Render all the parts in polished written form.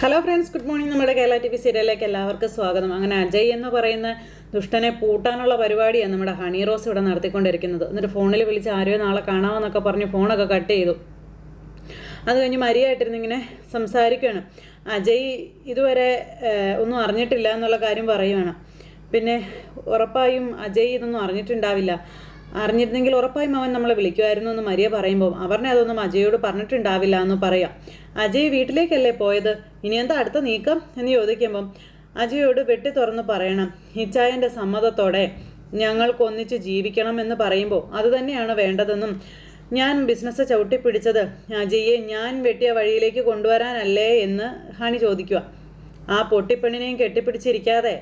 Hello friends, good morning. നമ്മുടെ Kerala T V സീരിയലിലേക്ക് എല്ലാവർക്കും സ്വാഗതം. അങ്ങനെ അജയ് എന്ന് പറയുന്ന ദുഷ്ടനെ പൂട്ടാനുള്ള പരിപാടിയാണ് നമ്മുടെ ഹണി റോസ് ഇവിടെ നടത്തിക്കൊണ്ടിരിക്കുന്നത്. എന്നിട്ട് ഫോണിൽ വിളിച്ച് ആരെയോ നാളെ കാണാമെന്നൊക്കെ പറഞ്ഞ് ഫോണൊക്കെ കട്ട് ചെയ്തു. അത് കഴിഞ്ഞ് മരിയായിട്ടിരുന്നിങ്ങനെ സംസാരിക്കുകയാണ്. അജയ് ഇതുവരെ ഒന്നും അറിഞ്ഞിട്ടില്ല എന്നുള്ള കാര്യം പറയുകയാണ്. പിന്നെ ഉറപ്പായും അജയ് ഇതൊന്നും അറിഞ്ഞിട്ടുണ്ടാവില്ല, അറിഞ്ഞിരുന്നെങ്കിൽ ഉറപ്പായും അവൻ നമ്മളെ വിളിക്കുമായിരുന്നു എന്ന് മരിയ പറയുമ്പോൾ അവരുടെ അതൊന്നും അജയോട് പറഞ്ഞിട്ടുണ്ടാവില്ല എന്ന് പറയാം. അജയ് വീട്ടിലേക്കല്ലേ പോയത്, ഇനി എന്താ അടുത്ത നീക്കം എന്ന് ചോദിക്കുമ്പം അജയോട് വെട്ടി തുറന്ന് പറയണം, ഹിച്ചായൻ്റെ സമ്മതത്തോടെ ഞങ്ങൾക്കൊന്നിച്ച് ജീവിക്കണം എന്ന് പറയുമ്പോൾ അത് തന്നെയാണ് വേണ്ടതെന്നും ഞാൻ ബിസിനസ് ചവിട്ടിപ്പിടിച്ചത് അജയെ ഞാൻ വെട്ടിയ വഴിയിലേക്ക് കൊണ്ടുവരാനല്ലേ എന്ന് ഹണി ചോദിക്കുക. ആ പൊട്ടിപ്പെണ്ണിനെയും കെട്ടിപ്പിടിച്ചിരിക്കാതെ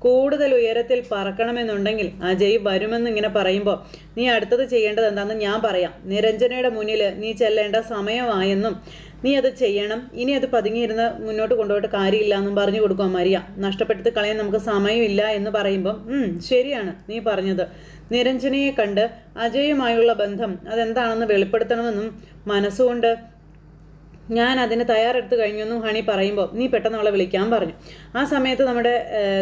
കൂടുതൽ ഉയരത്തിൽ പറക്കണമെന്നുണ്ടെങ്കിൽ അജയ് വരുമെന്ന് ഇങ്ങനെ പറയുമ്പോൾ നീ അടുത്തത് ചെയ്യേണ്ടത് എന്താണെന്ന് ഞാൻ പറയാം. നിരഞ്ജനയുടെ മുന്നിൽ നീ ചെല്ലേണ്ട സമയമായെന്നും നീ അത് ചെയ്യണം, ഇനി അത് പതുങ്ങിയിരുന്ന് മുന്നോട്ട് കൊണ്ടുപോയിട്ട് കാര്യമില്ല എന്നും പറഞ്ഞു കൊടുക്കുക മരിയ. നഷ്ടപ്പെടുത്തി കളയാൻ നമുക്ക് സമയമില്ല എന്ന് പറയുമ്പം ശരിയാണ് നീ പറഞ്ഞത്. നിരഞ്ജനയെ കണ്ട് അജയുമായുള്ള ബന്ധം അതെന്താണെന്ന് വെളിപ്പെടുത്തണമെന്നും മനസ്സുകൊണ്ട് ഞാൻ അതിന് തയ്യാറെടുത്ത് കഴിഞ്ഞെന്നും ഹണി പറയുമ്പോൾ നീ പെട്ടെന്ന് അവളെ വിളിക്കാൻ പറഞ്ഞു. ആ സമയത്ത് നമ്മുടെ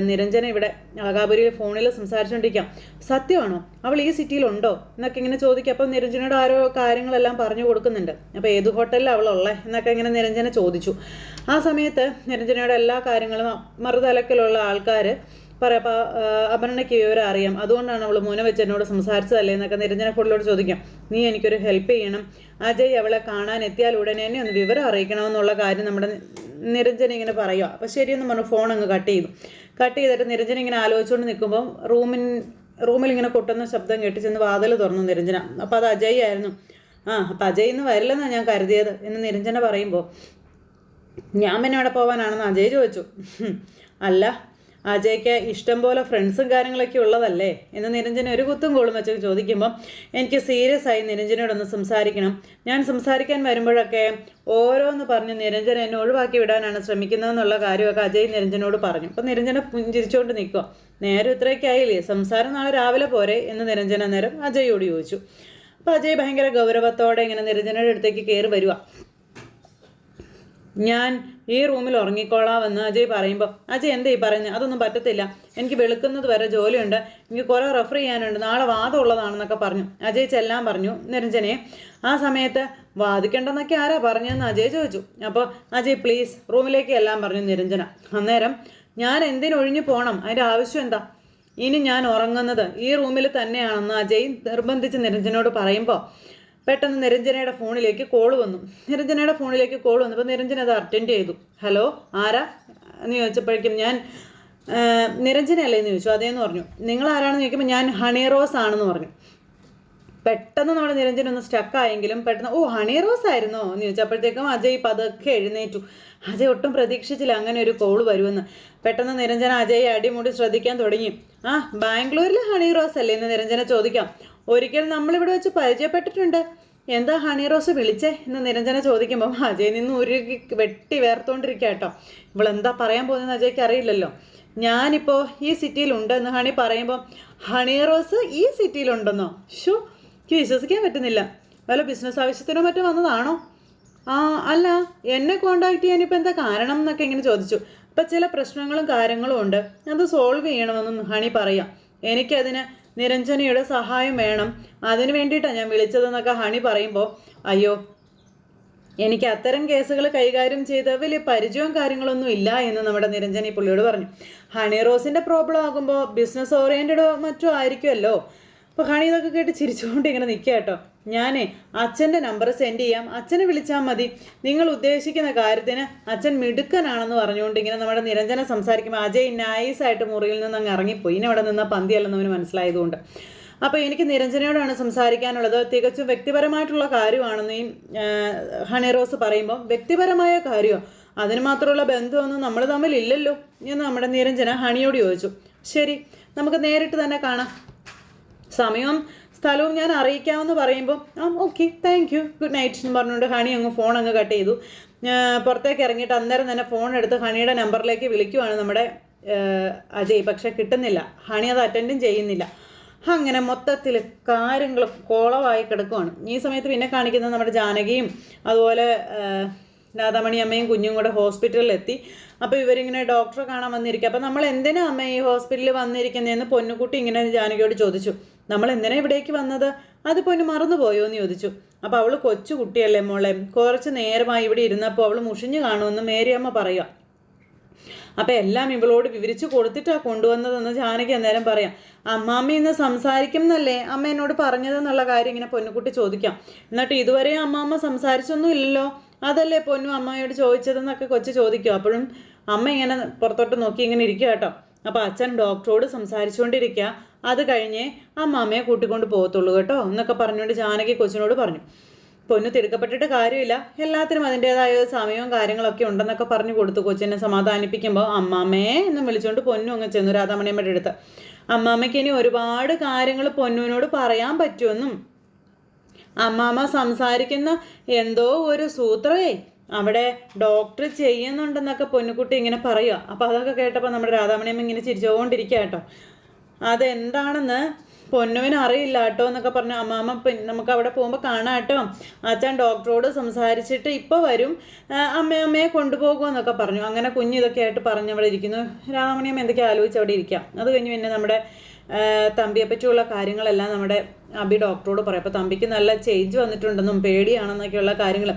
നിരഞ്ജന ഇവിടെ അളകാപുരിയിൽ ഫോണിൽ സംസാരിച്ചുകൊണ്ടിരിക്കാം. സത്യമാണോ, അവൾ ഈ സിറ്റിയിലുണ്ടോ എന്നൊക്കെ ഇങ്ങനെ ചോദിക്കുക. അപ്പം നിരഞ്ജനയുടെ ആരോ കാര്യങ്ങളെല്ലാം പറഞ്ഞു കൊടുക്കുന്നുണ്ട്. അപ്പോൾ ഏത് ഹോട്ടലിൽ അവളുള്ളേ എന്നൊക്കെ ഇങ്ങനെ നിരഞ്ജന ചോദിച്ചു. ആ സമയത്ത് നിരഞ്ജനയുടെ എല്ലാ കാര്യങ്ങളും മറുതലക്കിലുള്ള ആൾക്കാർ പറയാം. അപ്പോൾ അപർണയ്ക്ക് വിവരം അറിയാം, അതുകൊണ്ടാണ് അവൾ മൂന വെച്ച് എന്നോട് സംസാരിച്ചതല്ലേ എന്നൊക്കെ നിരഞ്ജന ഫോണിലോട് ചോദിക്കാം. നീ എനിക്കൊരു ഹെൽപ്പ് ചെയ്യണം, അജയ് അവളെ കാണാൻ എത്തിയാൽ ഉടനെ എന്നെ ഒന്ന് വിവരം അറിയിക്കണമെന്നുള്ള കാര്യം നമ്മുടെ നിരഞ്ജന ഇങ്ങനെ പറയുക. അപ്പോൾ ശരിയെന്ന് പറഞ്ഞു ഫോൺ അങ്ങ് കട്ട് ചെയ്തിട്ട് നിരഞ്ജന ഇങ്ങനെ ആലോചിച്ചുകൊണ്ട് നിൽക്കുമ്പോൾ റൂമിൽ ഇങ്ങനെ കൊട്ടുന്ന ശബ്ദം കേട്ട് ചെന്ന് വാതിൽ തുറന്നു നിരഞ്ജന. അപ്പോൾ അത് അജയ് ആയിരുന്നു. അപ്പോൾ അജയ് ഇന്ന് വരില്ലെന്നാണ് ഞാൻ കരുതിയത് എന്ന് നിരഞ്ജന പറയുമ്പോൾ ഞാൻ പിന്നെ അവിടെ പോകാനാണെന്ന് അജയ് ചോദിച്ചു. അല്ല, അജയ്ക്ക് ഇഷ്ടം പോലെ ഫ്രണ്ട്സും കാര്യങ്ങളൊക്കെ ഉള്ളതല്ലേ എന്ന് നിരഞ്ജന ഒരു കുത്തും കോളും വെച്ച് ചോദിക്കുമ്പം എനിക്ക് സീരിയസ് ആയി നിരഞ്ജനയോടൊന്ന് സംസാരിക്കണം. ഞാൻ സംസാരിക്കാൻ വരുമ്പോഴൊക്കെ ഓരോന്ന് പറഞ്ഞ് നിരഞ്ജന എന്നെ ഒഴിവാക്കി വിടാനാണ് ശ്രമിക്കുന്നതെന്നുള്ള കാര്യമൊക്കെ അജയ് നിരഞ്ജനോട് പറഞ്ഞു. അപ്പം നിരഞ്ജന പുഞ്ചിരിച്ചുകൊണ്ട് നിൽക്കുക. നേരം ഇത്രയൊക്കെ ആയില്ലേ, സംസാരം നാളെ രാവിലെ പോരെ എന്ന് നിരഞ്ജന നേരം അജയോട് ചോദിച്ചു. അപ്പം അജയ് ഭയങ്കര ഗൗരവത്തോടെ ഇങ്ങനെ നിരഞ്ജനയുടെ അടുത്തേക്ക് കയറി വരിക. ഞാൻ ഈ റൂമിൽ ഉറങ്ങിക്കോളാമെന്ന് അജയ് പറയുമ്പോൾ അജയ് എന്താ ഈ പറയുന്നത്, അതൊന്നും പറ്റത്തില്ല, എനിക്ക് വെളുക്കുന്നത് വരെ ജോലിയുണ്ട്, എനിക്ക് കുറേ റെഫർ ചെയ്യാനുണ്ട്, നാളെ വാദം ഉള്ളതാണെന്നൊക്കെ പറഞ്ഞു അജയ് ചെല്ലാൻ പറഞ്ഞു നിരഞ്ജനയെ. ആ സമയത്ത് വാദിക്കണ്ടെന്നൊക്കെ ആരാ പറഞ്ഞതെന്ന് അജയ് ചോദിച്ചു. അപ്പോൾ അജയ് പ്ലീസ് റൂമിലേക്ക് എല്ലാം പറഞ്ഞു നിരഞ്ജന. അന്നേരം ഞാൻ എന്തിനൊഴിഞ്ഞു പോകണം, അതിൻ്റെ ആവശ്യം എന്താ, ഇനി ഞാൻ ഉറങ്ങുന്നത് ഈ റൂമിൽ തന്നെയാണെന്ന് അജയ് നിർബന്ധിച്ച് നിരഞ്ജനോട് പറയുമ്പോൾ പെട്ടെന്ന് നിരഞ്ജനയുടെ ഫോണിലേക്ക് കോൾ വന്നു. അപ്പോൾ നിരഞ്ജന അത് അറ്റൻഡ് ചെയ്തു. ഹലോ, ആരാ എന്ന് ചോദിച്ചപ്പോഴേക്കും ഞാൻ നിരഞ്ജനയല്ലേ എന്ന് ചോദിച്ചു. അതേന്ന് പറഞ്ഞു. നിങ്ങൾ ആരാണെന്ന് ചോദിക്കുമ്പോൾ ഞാൻ ഹണി റോസ് ആണെന്ന് പറഞ്ഞു. പെട്ടെന്ന് നമ്മുടെ നിരഞ്ജന ഒന്ന് സ്റ്റക്കായെങ്കിലും പെട്ടെന്ന് ഹണി റോസ് ആയിരുന്നോ എന്ന് ചോദിച്ചപ്പോഴത്തേക്കും അജയ് പതുക്കെ എഴുന്നേറ്റു. അജയ് ഒട്ടും പ്രതീക്ഷിച്ചില്ല അങ്ങനെ ഒരു കോൾ വരുമെന്ന്. പെട്ടെന്ന് നിരഞ്ജന അജയ് അടിമുടി ശ്രദ്ധിക്കാൻ തുടങ്ങി. ബാംഗ്ലൂരിലെ ഹണി റോസ് അല്ലേ എന്ന് നിരഞ്ജന ചോദിക്കാം. ഒരിക്കൽ നമ്മളിവിടെ വെച്ച് പരിചയപ്പെട്ടിട്ടുണ്ട്, എന്താ ഹണി റോസ് വിളിച്ചേ എന്ന് നിരഞ്ജന ചോദിക്കുമ്പോൾ അജയ് നിന്ന് ഉരുകി വെട്ടി വേർത്തോണ്ടിരിക്കുക കേട്ടോ. ഇവളെന്താ പറയാൻ പോകുന്നതെന്ന് അജയ്ക്ക് അറിയില്ലല്ലോ. ഞാനിപ്പോൾ ഈ സിറ്റിയിലുണ്ട് എന്ന് ഹണി പറയുമ്പോൾ ഹണി റോസ് ഈ സിറ്റിയിലുണ്ടെന്നോ? എനിക്ക് വിശ്വസിക്കാൻ പറ്റുന്നില്ല. വല്ല ബിസിനസ് ആവശ്യത്തിനോ മറ്റോ വന്നതാണോ? അല്ല, എന്നെ കോണ്ടാക്ട് ചെയ്യാനിപ്പോൾ എന്താ കാരണം എന്നൊക്കെ ഇങ്ങനെ ചോദിച്ചു. അപ്പം ചില പ്രശ്നങ്ങളും കാര്യങ്ങളും ഉണ്ട്, അത് സോൾവ് ചെയ്യണമെന്നും ഹണി പറയാം. എനിക്കതിന് നിരഞ്ജനയുടെ സഹായം വേണം, അതിന് വേണ്ടിയിട്ടാണ് ഞാൻ വിളിച്ചതെന്നൊക്കെ ഹണി പറയുമ്പോൾ അയ്യോ, എനിക്ക് അത്തരം കേസുകൾ കൈകാര്യം ചെയ്ത് വലിയ പരിചയവും കാര്യങ്ങളൊന്നും ഇല്ല എന്ന് നമ്മുടെ നിരഞ്ജന പുള്ളിയോട് പറഞ്ഞു. ഹണി റോസിൻ്റെ പ്രോബ്ലം ആകുമ്പോൾ ബിസിനസ് ഓറിയൻറ്റഡോ മറ്റോ ആയിരിക്കുമല്ലോ. അപ്പോൾ ഹണി ഇതൊക്കെ കേട്ട് ചിരിച്ചുകൊണ്ട് ഇങ്ങനെ നിൽക്കുക കേട്ടോ. ഞാനേ അച്ഛൻ്റെ നമ്പർ സെൻഡ് ചെയ്യാം, അച്ഛനെ വിളിച്ചാൽ മതി, നിങ്ങൾ ഉദ്ദേശിക്കുന്ന കാര്യത്തിന് അച്ഛൻ മിടുക്കനാണെന്ന് പറഞ്ഞുകൊണ്ട് ഇങ്ങനെ നമ്മുടെ നിരഞ്ജന സംസാരിക്കുമ്പോൾ അജയ് നൈസായിട്ട് മുറിയിൽ നിന്ന് അങ്ങ് ഇറങ്ങിപ്പോയി. ഇനി അവിടെ നിന്ന പന്തിയല്ലെന്നവന് മനസ്സിലായതുകൊണ്ട്. അപ്പോൾ എനിക്ക് നിരഞ്ജനയോടാണ് സംസാരിക്കാനുള്ളത്, തികച്ചും വ്യക്തിപരമായിട്ടുള്ള കാര്യമാണെന്ന് ഈ ഹണി റോസ് പറയുമ്പോൾ വ്യക്തിപരമായ കാര്യമോ, അതിന് മാത്രമുള്ള ബന്ധമൊന്നും നമ്മൾ തമ്മിലില്ലല്ലോ എന്ന് നമ്മുടെ നിരഞ്ജന ഹണിയോട് ചോദിച്ചു. ശരി, നമുക്ക് നേരിട്ട് തന്നെ കാണാം, സമയവും സ്ഥലവും ഞാൻ അറിയിക്കാമെന്ന് പറയുമ്പോൾ okay thank you, good night എന്ന് പറഞ്ഞുകൊണ്ട് ഹണി അങ്ങ് ഫോൺ അങ്ങ് കട്ട് ചെയ്തു. പുറത്തേക്ക് ഇറങ്ങിയിട്ട് അന്നേരം തന്നെ ഫോൺ എടുത്ത് ഹണിയുടെ നമ്പറിലേക്ക് വിളിക്കുവാണ് നമ്മുടെ അജയ്. പക്ഷെ കിട്ടുന്നില്ല, ഹണി അത് അറ്റൻഡും ചെയ്യുന്നില്ല. അങ്ങനെ മൊത്തത്തിൽ കാര്യങ്ങൾ കോളമായി കിടക്കുവാണ്. ഈ സമയത്ത് പിന്നെ കാണിക്കുന്നത് നമ്മുടെ ജാനകിയും അതുപോലെ രാധാമണി അമ്മയും കുഞ്ഞും കൂടെ ഹോസ്പിറ്റലിൽ എത്തി. അപ്പോൾ ഇവരിങ്ങനെ ഡോക്ടറെ കാണാൻ വന്നിരിക്കുക. അപ്പോൾ നമ്മൾ എന്തിനാ അമ്മ ഈ ഹോസ്പിറ്റലിൽ വന്നിരിക്കുന്നതെന്ന് പൊന്നുകുട്ടി ഇങ്ങനെ ജാനകിയോട് ചോദിച്ചു. നമ്മൾ എന്തിനാ ഇവിടേക്ക് വന്നത്, അത് പൊന്നു മറന്നുപോയോ എന്ന് ചോദിച്ചു. അപ്പോൾ അവൾ കൊച്ചു കുട്ടിയല്ലേ മോളെ, കുറച്ച് നേരമായി ഇവിടെ ഇരുന്നപ്പോൾ അവൾ മുഷിഞ്ഞു കാണുമെന്ന് മേരിയമ്മ പറയുക. അപ്പം എല്ലാം ഇവളോട് വിവരിച്ച് കൊടുത്തിട്ടാണ് കൊണ്ടുവന്നതെന്ന് ജാനകി അന്നേരം പറയാം. അമ്മാമ്മ ഇന്ന് സംസാരിക്കും എന്നല്ലേ അമ്മ എന്നോട് പറഞ്ഞതെന്നുള്ള കാര്യം ഇങ്ങനെ പൊന്നുകുട്ടി ചോദിക്കാം. എന്നിട്ട് ഇതുവരെ അമ്മാമ്മ സംസാരിച്ചൊന്നും ഇല്ലല്ലോ, അതല്ലേ പൊന്നു അമ്മയോട് ചോദിച്ചതെന്നൊക്കെ കൊച്ചു ചോദിക്കും. അപ്പോഴും അമ്മ ഇങ്ങനെ പുറത്തോട്ട് നോക്കി ഇങ്ങനെ ഇരിക്കുക കേട്ടോ. അപ്പോൾ അച്ഛൻ ഡോക്ടറോട് സംസാരിച്ചുകൊണ്ടിരിക്കുക, അത് കഴിഞ്ഞേ അമ്മാമ്മയെ കൂട്ടിക്കൊണ്ട് പോകത്തുള്ളൂ കേട്ടോ എന്നൊക്കെ പറഞ്ഞുകൊണ്ട് ജാനകി കൊച്ചിനോട് പറഞ്ഞു. പൊന്നു തിടുക്കപ്പെട്ടിട്ട് കാര്യമില്ല, എല്ലാത്തിനും അതിൻ്റെതായ സമയവും കാര്യങ്ങളൊക്കെ ഉണ്ടെന്നൊക്കെ പറഞ്ഞു കൊടുത്തു. കൊച്ചിനെ സമാധാനിപ്പിക്കുമ്പോൾ അമ്മാമ്മയെ എന്ന് വിളിച്ചുകൊണ്ട് പൊന്നു അങ്ങ് ചെന്നു രാധാമണിയമ്മയുടെ അടുത്ത്. അമ്മാമ്മയ്ക്ക് ഇനി ഒരുപാട് കാര്യങ്ങൾ പൊന്നുവിനോട് പറയാൻ പറ്റുമെന്നും അമ്മാമ്മ സംസാരിക്കുന്ന എന്തോ ഒരു സൂത്രമേ അവിടെ ഡോക്ടർ ചെയ്യുന്നുണ്ടെന്നൊക്കെ പൊന്നുകുട്ടി ഇങ്ങനെ പറയുക. അപ്പോൾ അതൊക്കെ കേട്ടപ്പോൾ നമ്മുടെ രാധാമണിയമ്മ ഇങ്ങനെ ചിരിച്ചുകൊണ്ടിരിക്കുക കേട്ടോ. അതെന്താണെന്ന് പൊന്നുവിന് അറിയില്ല കേട്ടോ എന്നൊക്കെ പറഞ്ഞു. അമ്മാമ്മ നമുക്ക് അവിടെ പോകുമ്പോൾ കാണാം കേട്ടോ, അച്ഛൻ ഡോക്ടറോട് സംസാരിച്ചിട്ട് ഇപ്പോൾ വരും, അമ്മയെ കൊണ്ടുപോകുമെന്നൊക്കെ പറഞ്ഞു. അങ്ങനെ കുഞ്ഞ് ഇതൊക്കെ ആയിട്ട് പറഞ്ഞ് അവിടെ ഇരിക്കുന്നു. രാധാമണിയമ്മ എന്തൊക്കെ ആലോചിച്ച് അവിടെ ഇരിക്കാം. അത് കഴിഞ്ഞ് പിന്നെ നമ്മുടെ തമ്പിയെ പറ്റിയുള്ള കാര്യങ്ങളെല്ലാം നമ്മുടെ അബി ഡോക്ടറോട് പറയും. അപ്പോൾ തമ്പിക്ക് നല്ല ചേഞ്ച് വന്നിട്ടുണ്ടെന്നും പേടിയാണെന്നൊക്കെയുള്ള കാര്യങ്ങൾ.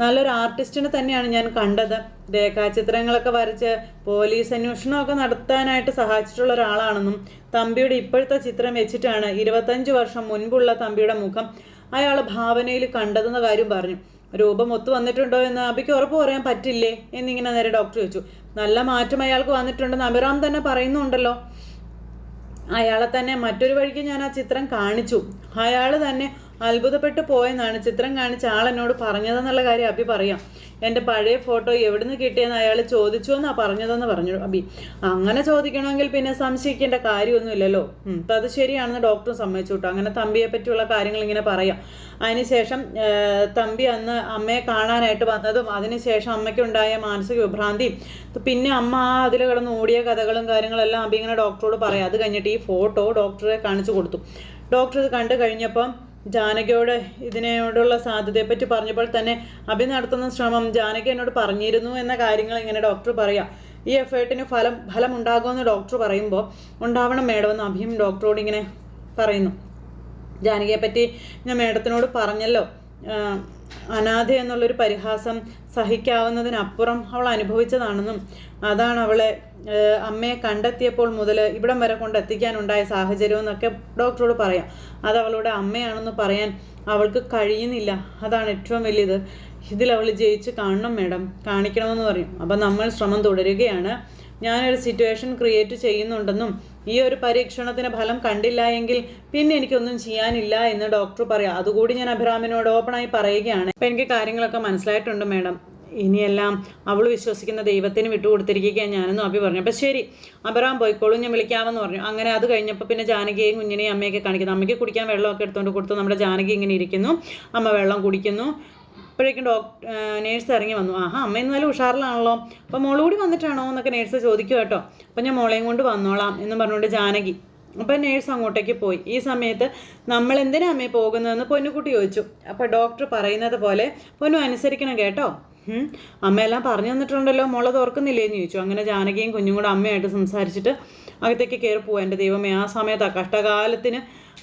നല്ലൊരു ആർട്ടിസ്റ്റിനെ തന്നെയാണ് ഞാൻ കണ്ടത്, രേഖാചിത്രങ്ങളൊക്കെ വരച്ച് പോലീസ് അന്വേഷണമൊക്കെ നടത്താനായിട്ട് സഹായിച്ചിട്ടുള്ള ഒരാളാണെന്നും തമ്പിയുടെ ഇപ്പോഴത്തെ ചിത്രം വെച്ചിട്ടാണ് 25 വർഷം മുൻപുള്ള തമ്പിയുടെ മുഖം അയാൾ ഭാവനയിൽ കണ്ടതെന്ന കാര്യം പറഞ്ഞു. രൂപം ഒത്തു വന്നിട്ടുണ്ടോ എന്ന് അബിക്ക് ഉറപ്പ് പറയാൻ പറ്റില്ലേ എന്നിങ്ങനെ നേരെ ഡോക്ടർ ചോദിച്ചു. നല്ല മാറ്റം അയാൾക്ക് വന്നിട്ടുണ്ടെന്ന് അഭിറാം തന്നെ പറയുന്നുണ്ടല്ലോ. അയാളെ തന്നെ മറ്റൊരു വഴിക്ക് ഞാൻ ആ ചിത്രം കാണിച്ചു, അയാൾ തന്നെ അത്ഭുതപ്പെട്ടു പോയെന്നാണ് ചിത്രം കാണിച്ച ആളെന്നോട് പറഞ്ഞതെന്നുള്ള കാര്യം അബി പറയാം. എൻ്റെ പഴയ ഫോട്ടോ എവിടുന്ന് കിട്ടിയെന്ന് അയാൾ ചോദിച്ചു എന്നാണ് പറഞ്ഞതെന്ന് പറഞ്ഞു അബി. അങ്ങനെ ചോദിക്കണമെങ്കിൽ പിന്നെ സംശയിക്കേണ്ട കാര്യമൊന്നുമില്ലല്ലോ. അപ്പം അത് ശരിയാണെന്ന് ഡോക്ടർ സമ്മതിച്ചു കേട്ടോ. അങ്ങനെ തമ്പിയെ പറ്റിയുള്ള കാര്യങ്ങൾ ഇങ്ങനെ പറയാം. അതിനുശേഷം തമ്പി അന്ന് അമ്മയെ കാണാനായിട്ട് വന്നതും അതിനുശേഷം അമ്മയ്ക്കുണ്ടായ മാനസിക വിഭ്രാന്തിയും പിന്നെ അമ്മ അതിൽ കിടന്ന് ഓടിയ കഥകളും കാര്യങ്ങളെല്ലാം അബി ഇങ്ങനെ ഡോക്ടറോട് പറയാം. അത് കഴിഞ്ഞിട്ട് ഈ ഫോട്ടോ ഡോക്ടറെ കാണിച്ചു കൊടുത്തു. ഡോക്ടർ ഇത് കണ്ടു കഴിഞ്ഞപ്പം ജാനകിയോട് ഇതിനോടുള്ള സാധ്യതയെപ്പറ്റി പറഞ്ഞപ്പോൾ തന്നെ അഭി നടത്തുന്ന ശ്രമം ജാനകി എന്നോട് പറഞ്ഞിരുന്നു എന്ന കാര്യങ്ങൾ ഇങ്ങനെ ഡോക്ടർ പറയാം. ഈ എഫേർട്ടിന് ഫലം ഉണ്ടാകുമെന്ന് ഡോക്ടർ പറയുമ്പോൾ ഉണ്ടാവണം മേഡമെന്ന് അഭിയും ഡോക്ടറോട് ഇങ്ങനെ പറയുന്നു. ജാനകിയെപ്പറ്റി ഞാൻ മേഡത്തിനോട് പറഞ്ഞല്ലോ, അനാഥ എന്നുള്ളൊരു പരിഹാസം സഹിക്കാവുന്നതിനപ്പുറം അവൾ അനുഭവിച്ചതാണെന്നും അതാണ് അവളെ അമ്മയെ കണ്ടെത്തിയപ്പോൾ മുതൽ ഇവിടം വരെ കൊണ്ടെത്തിക്കാനുണ്ടായ സാഹചര്യം എന്നൊക്കെ ഡോക്ടറോട് പറയാം. അത് അവളുടെ അമ്മയാണെന്ന് പറയാൻ അവൾക്ക് കഴിയുന്നില്ല, അതാണ് ഏറ്റവും വലിയത്. ഇതിലവൾ ജയിച്ച് കാണണം മേഡം, കാണിക്കണമെന്ന് പറയും. അപ്പം നമ്മൾ ശ്രമം തുടരുകയാണ്. ഞാനൊരു സിറ്റുവേഷൻ ക്രിയേറ്റ് ചെയ്യുന്നുണ്ടെന്നും ഈ ഒരു പരീക്ഷണത്തിന് ഫലം കണ്ടില്ല എങ്കിൽ പിന്നെ എനിക്കൊന്നും ചെയ്യാനില്ല എന്ന് ഡോക്ടർ പറയാം. അതുകൂടി ഞാൻ അഭിറാമിനോട് ഓപ്പണായി പറയുകയാണ്. അപ്പം എനിക്ക് കാര്യങ്ങളൊക്കെ മനസ്സിലായിട്ടുണ്ട് മേഡം, ഇനിയെല്ലാം അവൾ വിശ്വസിക്കുന്ന ദൈവത്തിന് വിട്ടുകൊടുത്തിരിക്കുകയാണ് ഞാനെന്നും അഭി പറഞ്ഞു. അപ്പം ശരി അഭിറാം പോയിക്കോളും, ഞാൻ വിളിക്കാമെന്ന് പറഞ്ഞു. അങ്ങനെ അത് കഴിഞ്ഞപ്പോൾ പിന്നെ ജാനകിയെയും കുഞ്ഞിനെയും അമ്മയൊക്കെ കാണിക്കുന്നു. അമ്മയ്ക്ക് കുടിക്കാൻ വെള്ളമൊക്കെ എടുത്തുകൊണ്ട് കൊടുത്തു. നമ്മുടെ ജാനകി ഇങ്ങനെ ഇരിക്കുന്നു, അമ്മ വെള്ളം കുടിക്കുന്നു. അപ്പോഴേക്കും നേഴ്സ് ഇറങ്ങി വന്നു. അമ്മ ഇന്നാലും ഉഷാറിലാണല്ലോ, അപ്പോൾ മോള് കൂടി വന്നിട്ടാണോ എന്നൊക്കെ നേഴ്സ് ചോദിക്കും കേട്ടോ. അപ്പം ഞാൻ മോളെയും കൊണ്ട് വന്നോളാം എന്ന് പറഞ്ഞുകൊണ്ട് ജാനകി. അപ്പം നേഴ്സ് അങ്ങോട്ടേക്ക് പോയി. ഈ സമയത്ത് നമ്മൾ എന്തിനാ അമ്മയെ പോകുന്നതെന്ന് പൊന്നുകുട്ടി ചോദിച്ചു. അപ്പോൾ ഡോക്ടർ പറയുന്നത് പോലെ പൊന്നു അനുസരിക്കണം കേട്ടോ, അമ്മയെല്ലാം പറഞ്ഞു തന്നിട്ടുണ്ടല്ലോ, മോളത് ഓർക്കുന്നില്ലേന്ന് ചോദിച്ചു. അങ്ങനെ ജാനകിയും കുഞ്ഞും കൂടെ അമ്മയായിട്ട് സംസാരിച്ചിട്ട് അകത്തേക്ക് കയറി പോവാം. എൻ്റെ ദൈവമേ, ആ സമയത്ത് ആ കഷ്ടകാലത്തിന്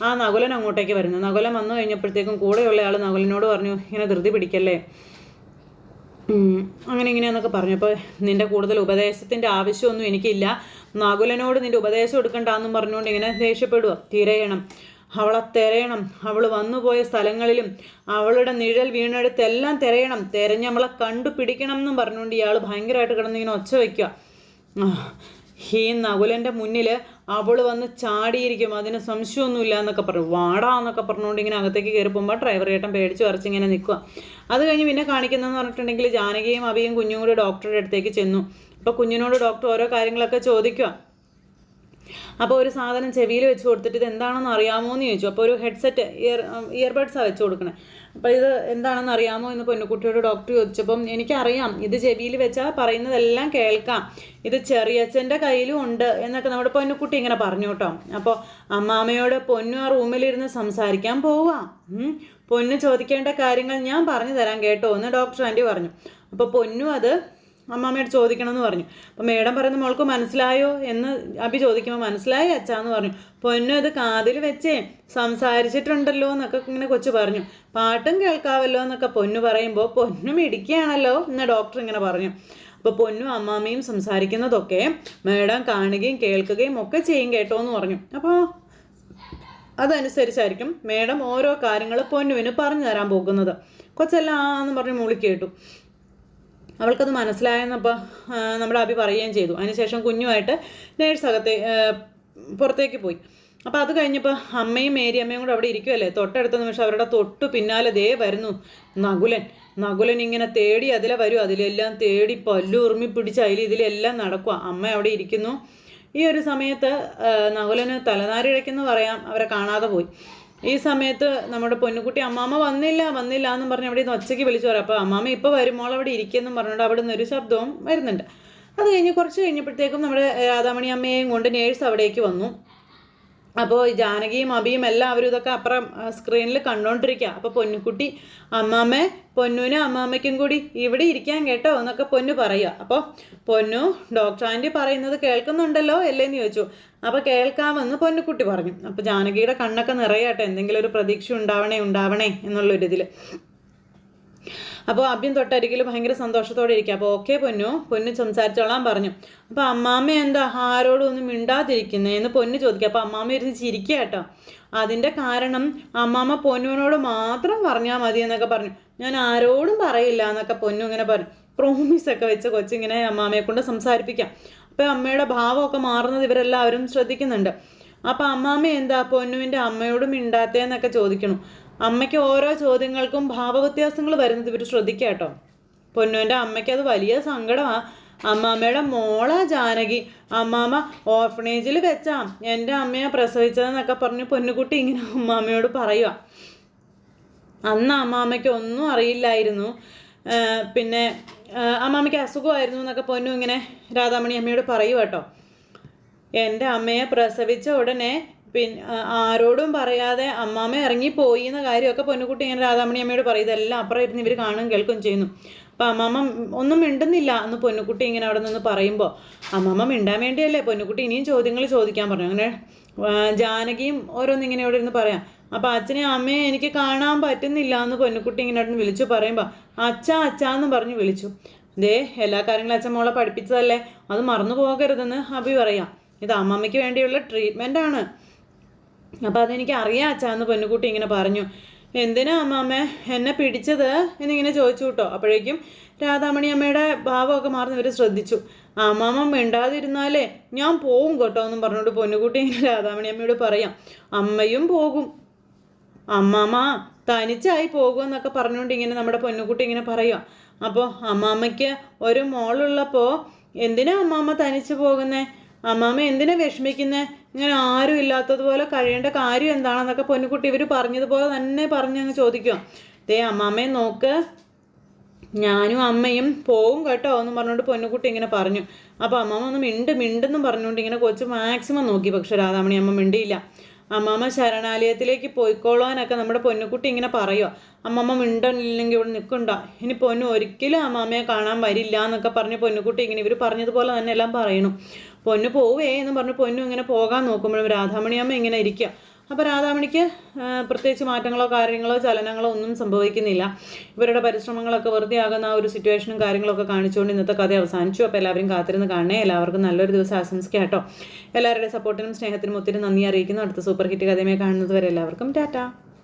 ആ നകുലൻ അങ്ങോട്ടേക്ക് വരുന്നു. നകുലൻ വന്നു കഴിഞ്ഞപ്പോഴത്തേക്കും കൂടെയുള്ള ആൾ നകുലനോട് പറഞ്ഞു, ഇങ്ങനെ ധൃതി പിടിക്കല്ലേ, അങ്ങനെ ഇങ്ങനെയെന്നൊക്കെ പറഞ്ഞു. അപ്പോൾ നിൻ്റെ കൂടുതൽ ഉപദേശത്തിൻ്റെ ആവശ്യമൊന്നും എനിക്കില്ല, നകുലനോട് നിൻ്റെ ഉപദേശം എടുക്കണ്ടെന്നും പറഞ്ഞുകൊണ്ട് ഇങ്ങനെ ദേഷ്യപ്പെടുക. അവളെ തിരയണം, അവൾ വന്നുപോയ സ്ഥലങ്ങളിലും അവളുടെ നിഴൽ വീണെടുത്തെല്ലാം തിരയണം, തിരഞ്ഞ് നമ്മളെ കണ്ടുപിടിക്കണം എന്നും പറഞ്ഞുകൊണ്ട് ഇയാൾ ഭയങ്കരമായിട്ട് കിടന്നിങ്ങനെ ഒച്ച വയ്ക്കുക. ഈ നകുലൻ്റെ മുന്നിൽ അവൾ വന്ന് ചാടിയിരിക്കും, അതിന് സംശയമൊന്നുമില്ല എന്നൊക്കെ പറഞ്ഞു. വാടാ എന്നൊക്കെ പറഞ്ഞുകൊണ്ട് ഇങ്ങനെ അകത്തേക്ക് കയറി പോകുമ്പോൾ ഡ്രൈവർ ചേട്ടൻ പേടിച്ച് വരച്ചിങ്ങനെ നിൽക്കുക. അത് കഴിഞ്ഞ് പിന്നെ കാണിക്കുന്നതെന്ന് പറഞ്ഞിട്ടുണ്ടെങ്കിൽ ജാനകിയും അഭിയും കുഞ്ഞും കൂടി ഡോക്ടറുടെ അടുത്തേക്ക് ചെന്നു. അപ്പോൾ കുഞ്ഞിനോട് ഡോക്ടർ ഓരോ കാര്യങ്ങളൊക്കെ ചോദിക്കുക. അപ്പോൾ ഒരു സാധനം ചെവിയിൽ വെച്ച് കൊടുത്തിട്ട് ഇത് എന്താണെന്ന് അറിയാമോ എന്ന് ചോദിച്ചു. അപ്പോൾ ഒരു ഹെഡ്സെറ്റ് ഇയർബഡ്സാണ് വെച്ച് കൊടുക്കണേ. അപ്പോൾ ഇത് എന്താണെന്ന് അറിയാമോ എന്ന് പൊന്നുകുട്ടിയോട് ഡോക്ടർ ചോദിച്ചപ്പം എനിക്കറിയാം, ഇത് ചെവിയിൽ വെച്ചാൽ പറയുന്നതെല്ലാം കേൾക്കാം, ഇത് ചെറിയച്ഛൻ്റെ കയ്യിലും ഉണ്ട് എന്നൊക്കെ നമ്മുടെ പൊന്നുകുട്ടി ഇങ്ങനെ പറഞ്ഞു കേട്ടോ. അപ്പോൾ അമ്മാമ്മയോട് പൊന്നു ആ റൂമിലിരുന്ന് സംസാരിക്കാൻ പോവുക, പൊന്നു ചോദിക്കേണ്ട കാര്യങ്ങൾ ഞാൻ പറഞ്ഞു തരാം കേട്ടോ എന്ന് ഡോക്ടർ ആൻറ്റി പറഞ്ഞു. അപ്പോൾ പൊന്നു അത് അമ്മാമ്മയോട് ചോദിക്കണമെന്ന് പറഞ്ഞു. അപ്പോൾ മേഡം പറയുന്ന മോൾക്ക് മനസ്സിലായോ എന്ന് അഭി ചോദിക്കുമ്പോൾ മനസ്സിലായി അച്ഛാന്ന് പറഞ്ഞു. പൊന്നു അത് കാതിൽ വെച്ചേ സംസാരിച്ചിട്ടുണ്ടല്ലോ എന്നൊക്കെ ഇങ്ങനെ കൊച്ചു പറഞ്ഞു. പാട്ടും കേൾക്കാവല്ലോ എന്നൊക്കെ പൊന്നു പറയുമ്പോൾ പൊന്നും ഇടിക്കുകയാണല്ലോ എന്ന് ഡോക്ടർ ഇങ്ങനെ പറഞ്ഞു. അപ്പോൾ പൊന്നും അമ്മാമ്മയും സംസാരിക്കുന്നതൊക്കെ മേഡം കാണുകയും കേൾക്കുകയും ഒക്കെ ചെയ്യും കേട്ടോ എന്ന് പറഞ്ഞു. അപ്പോൾ അതനുസരിച്ചായിരിക്കും മേഡം ഓരോ കാര്യങ്ങൾ പൊന്നുവിന് പറഞ്ഞു തരാൻ പോകുന്നത്. കൊച്ചെല്ലാം ആന്ന് പറഞ്ഞ് മൂളി കേട്ടു. അവൾക്കത് മനസ്സിലായെന്നപ്പോൾ നമ്മുടെ അഭി പറയുകയും ചെയ്തു. അതിനുശേഷം കുഞ്ഞുമായിട്ട് നേഴ്സകത്തെ പുറത്തേക്ക് പോയി. അപ്പോൾ അത് കഴിഞ്ഞപ്പോൾ അമ്മയും മേരിയമ്മയും കൂടെ അവിടെ ഇരിക്കുമല്ലേ. തൊട്ടടുത്ത നിമിഷം അവരുടെ തൊട്ടു പിന്നാലെ ദേ വരുന്നു നകുലൻ ഇങ്ങനെ തേടി അതിലെ വരും. അതിലെല്ലാം തേടി പല്ലു ഉറുമി പിടിച്ച് ഇതിലെല്ലാം നടക്കുക. അമ്മ അവിടെ ഇരിക്കുന്നു. ഈ ഒരു സമയത്ത് നകുലന് തലനാരിഴയ്ക്കെന്ന് പറയാം, അവരെ കാണാതെ പോയി. ഈ സമയത്ത് നമ്മുടെ പൊന്നുകുട്ടി അമ്മാമ്മ വന്നില്ല എന്നും പറഞ്ഞ് അവിടെ നിന്ന് ഒച്ചയ്ക്ക് വിളിച്ചു പറയാം. അപ്പോൾ അമ്മാമ്മ ഇപ്പോൾ വരുമ്പോൾ അവിടെ ഇരിക്കുമെന്നും പറഞ്ഞുകൊണ്ട് അവിടെ നിന്നൊരു ശബ്ദവും വരുന്നുണ്ട്. അത് കഴിഞ്ഞ് കുറച്ച് കഴിഞ്ഞപ്പോഴത്തേക്കും നമ്മുടെ രാധാമണി അമ്മയെയും കൊണ്ട് നേഴ്സ് അവിടേക്ക് വന്നു. അപ്പോൾ ജാനകിയും അഭിയും എല്ലാവരും ഇതൊക്കെ അപ്പുറം സ്ക്രീനിൽ കണ്ടുകൊണ്ടിരിക്കുക. അപ്പോൾ പൊന്നുകുട്ടി അമ്മാമ്മ പൊന്നുവിനും അമ്മാമ്മയ്ക്കും കൂടി ഇവിടെ ഇരിക്കാൻ കേട്ടോ എന്നൊക്കെ പൊന്നു പറയുക. അപ്പോൾ പൊന്നു ഡോക്ടർ ആൻറ്റി പറയുന്നത് കേൾക്കുന്നുണ്ടല്ലോ അല്ലേന്ന് ചോദിച്ചു. അപ്പോൾ കേൾക്കാമെന്ന് പൊന്നുകുട്ടി പറഞ്ഞു. അപ്പോൾ ജാനകിയുടെ കണ്ണൊക്കെ നിറയട്ടെ, എന്തെങ്കിലും ഒരു പ്രതീക്ഷ ഉണ്ടാവണേ എന്നുള്ളൊരിതിൽ. അപ്പോൾ അഭ്യം തൊട്ടരികിൽ ഭയങ്കര സന്തോഷത്തോടെ ഇരിക്കുക. അപ്പോൾ ഓക്കെ പൊന്നു സംസാരിച്ചോളാൻ പറഞ്ഞു. അപ്പോൾ അമ്മാമ്മ എന്താ ആരോടും ഒന്നും മിണ്ടാതിരിക്കുന്നതെന്ന് പൊന്നു ചോദിക്കുക. അപ്പോൾ അമ്മാമ്മ ഇരുന്ന് ചിരിക്കുക കേട്ടോ. അതിൻ്റെ കാരണം അമ്മാമ്മ പൊന്നുവിനോട് മാത്രം പറഞ്ഞാൽ മതി എന്നൊക്കെ പറഞ്ഞു. ഞാൻ ആരോടും പറയില്ല എന്നൊക്കെ പൊന്നു ഇങ്ങനെ പറഞ്ഞു. പ്രോമിസൊക്കെ വെച്ച് കൊച്ചിങ്ങനെ അമ്മാമ്മയെ കൊണ്ട് സംസാരിപ്പിക്കാം. അപ്പോൾ അമ്മയുടെ ഭാവമൊക്കെ മാറുന്നത് ഇവരെല്ലാവരും ശ്രദ്ധിക്കുന്നുണ്ട്. അപ്പോൾ അമ്മാമ്മ എന്താ പൊന്നുവിൻ്റെ അമ്മയോടും മിണ്ടാത്തേന്നൊക്കെ ചോദിക്കണം. അമ്മയ്ക്ക് ഓരോ ചോദ്യങ്ങൾക്കും ഭാവവ്യത്യാസങ്ങൾ വരുന്നത് ഇവർ ശ്രദ്ധിക്കുക കേട്ടോ. പൊന്നുവിൻ്റെ അമ്മയ്ക്ക് അത് വലിയ സങ്കടമാണ്. അമ്മാമ്മയുടെ മോളാ ജാനകി, അമ്മാമ്മ ഓർഫനേജിൽ വെച്ചാ എൻ്റെ അമ്മയെ പ്രസവിച്ചതെന്നൊക്കെ പറഞ്ഞ് പൊന്നുകുട്ടി ഇങ്ങനെ അമ്മാമ്മയോട് പറയുക. അന്ന് അമ്മാമ്മയ്ക്ക് ഒന്നും അറിയില്ലായിരുന്നു, പിന്നെ അമ്മാമ്മയ്ക്ക് അസുഖമായിരുന്നു എന്നൊക്കെ പൊന്നു ഇങ്ങനെ രാധാമണി അമ്മയോട് പറയുക കേട്ടോ. എൻ്റെ അമ്മയെ പ്രസവിച്ച ഉടനെ ആരോടും പറയാതെ അമ്മാമ്മ ഇറങ്ങിപ്പോയി എന്ന കാര്യമൊക്കെ പൊന്നുകുട്ടി ഇങ്ങനെ രാധാമണി അമ്മയോട് പറയും. ഇതെല്ലാം അപ്പുറം ഇരുന്ന് ഇവർ കാണുകയും കേൾക്കുകയും ചെയ്യുന്നു. അപ്പം അമ്മാമ്മ ഒന്നും മിണ്ടുന്നില്ല എന്ന് പൊന്നുകുട്ടി ഇങ്ങനെ അവിടെ നിന്ന് പറയുമ്പോൾ അമ്മാമ്മ മിണ്ടാൻ വേണ്ടിയല്ലേ പൊന്നുകുട്ടി ഇനിയും ചോദ്യങ്ങൾ ചോദിക്കാൻ പറഞ്ഞു. അങ്ങനെ ജാനകിയും ഓരോന്നിങ്ങനെ ഇവിടെ ഇരുന്ന് പറയാം. അപ്പോൾ അച്ഛനെയും അമ്മയെ എനിക്ക് കാണാൻ പറ്റുന്നില്ല എന്ന് പൊന്നുകുട്ടി ഇങ്ങനെ അവിടെ നിന്ന് വിളിച്ചു പറയുമ്പോൾ അച്ഛാന്ന് പറഞ്ഞ് വിളിച്ചു. ദേ എല്ലാ കാര്യങ്ങളും അച്ഛൻ മോളെ പഠിപ്പിച്ചതല്ലേ, അത് മറന്നു പോകരുതെന്ന് അഭി പറയാം. ഇത് അമ്മമ്മയ്ക്ക് വേണ്ടിയുള്ള ട്രീറ്റ്മെൻറ്റാണ്. അപ്പോൾ അതെനിക്ക് അറിയാം അച്ഛാന്ന് പൊന്നുകുട്ടി ഇങ്ങനെ പറഞ്ഞു. എന്തിനാ അമ്മാമ്മ എന്നെ പിടിച്ചത് എന്നിങ്ങനെ ചോദിച്ചു കേട്ടോ. അപ്പോഴേക്കും രാധാമണി അമ്മയുടെ ഭാവമൊക്കെ മാറുന്നവർ ശ്രദ്ധിച്ചു. അമ്മാമ്മ മിണ്ടാതിരുന്നാലേ ഞാൻ പോകും കേട്ടോ എന്നും പറഞ്ഞുകൊണ്ട് പൊന്നുകുട്ടി ഇങ്ങനെ രാധാമണി അമ്മയോട് പറയാം. അമ്മയും പോകും, അമ്മാമ്മ തനിച്ചായി പോകുമെന്നൊക്കെ പറഞ്ഞുകൊണ്ട് ഇങ്ങനെ നമ്മുടെ പൊന്നുകുട്ടി ഇങ്ങനെ പറയുക. അപ്പോൾ അമ്മാമ്മയ്ക്ക് ഒരു മോളുള്ളപ്പോൾ എന്തിനാ അമ്മാമ്മ തനിച്ച് പോകുന്നേ, അമ്മാമ്മ എന്തിനാ വിഷമിക്കുന്നേ, ഇങ്ങനെ ആരും ഇല്ലാത്തതുപോലെ കഴിയേണ്ട കാര്യം എന്താണെന്നൊക്കെ പൊന്നുകുട്ടി ഇവർ പറഞ്ഞതുപോലെ തന്നെ പറഞ്ഞങ്ങ് ചോദിക്കുക. ദേ അമ്മാമ്മയെ നോക്ക്, ഞാനും അമ്മയും പോവും കേട്ടോ എന്നും പറഞ്ഞുകൊണ്ട് പൊന്നുകുട്ടി ഇങ്ങനെ പറഞ്ഞു. അപ്പോൾ അമ്മാമ്മ ഒന്ന് മിണ്ടെന്നും പറഞ്ഞുകൊണ്ട് ഇങ്ങനെ കൊച്ചു മാക്സിമം നോക്കി. പക്ഷെ രാധാമണി അമ്മ മിണ്ടിയില്ല. അമ്മാമ്മ ശരണാലയത്തിലേക്ക് പോയിക്കോളാനൊക്കെ നമ്മുടെ പൊന്നുകുട്ടി ഇങ്ങനെ പറയുക. അമ്മമ്മ മിണ്ടില്ലെങ്കിൽ ഇവിടെ നിൽക്കണ്ട, ഇനി പൊന്നു ഒരിക്കലും അമ്മാമ്മയെ കാണാൻ വരില്ല എന്നൊക്കെ പറഞ്ഞ് പൊന്നുകുട്ടി ഇങ്ങനെ ഇവർ പറഞ്ഞതുപോലെ തന്നെ എല്ലാം പറയണം. പൊന്നു പോവേ എന്ന് പറഞ്ഞ് പൊന്നു ഇങ്ങനെ പോകാൻ നോക്കുമ്പോഴും രാധാമണിയമ്മ ഇങ്ങനെ ഇരിക്കുക. അപ്പോൾ രാധാമണിക്ക് പ്രത്യേകിച്ച് മാറ്റങ്ങളോ കാര്യങ്ങളോ ചലനങ്ങളോ ഒന്നും സംഭവിക്കുന്നില്ല. ഇവരുടെ പരിശ്രമങ്ങളൊക്കെ വെറുതെ ആകുന്ന ഒരു സിറ്റുവേഷനും കാര്യങ്ങളൊക്കെ കാണിച്ചുകൊണ്ട് ഇന്നത്തെ കഥ അവസാനിച്ചു. അപ്പോൾ എല്ലാവരും കാത്തിരുന്ന് കാണണേ. എല്ലാവർക്കും നല്ലൊരു ദിവസം ആശംസിക്കാം കേട്ടോ. എല്ലാവരുടെ സപ്പോർട്ടിനും സ്നേഹത്തിനും ഒത്തിരി നന്ദി അറിയിക്കുന്നു. അടുത്ത സൂപ്പർ ഹിറ്റ് കഥയുമായി കാണുന്നത് വരെ എല്ലാവർക്കും ടാറ്റ.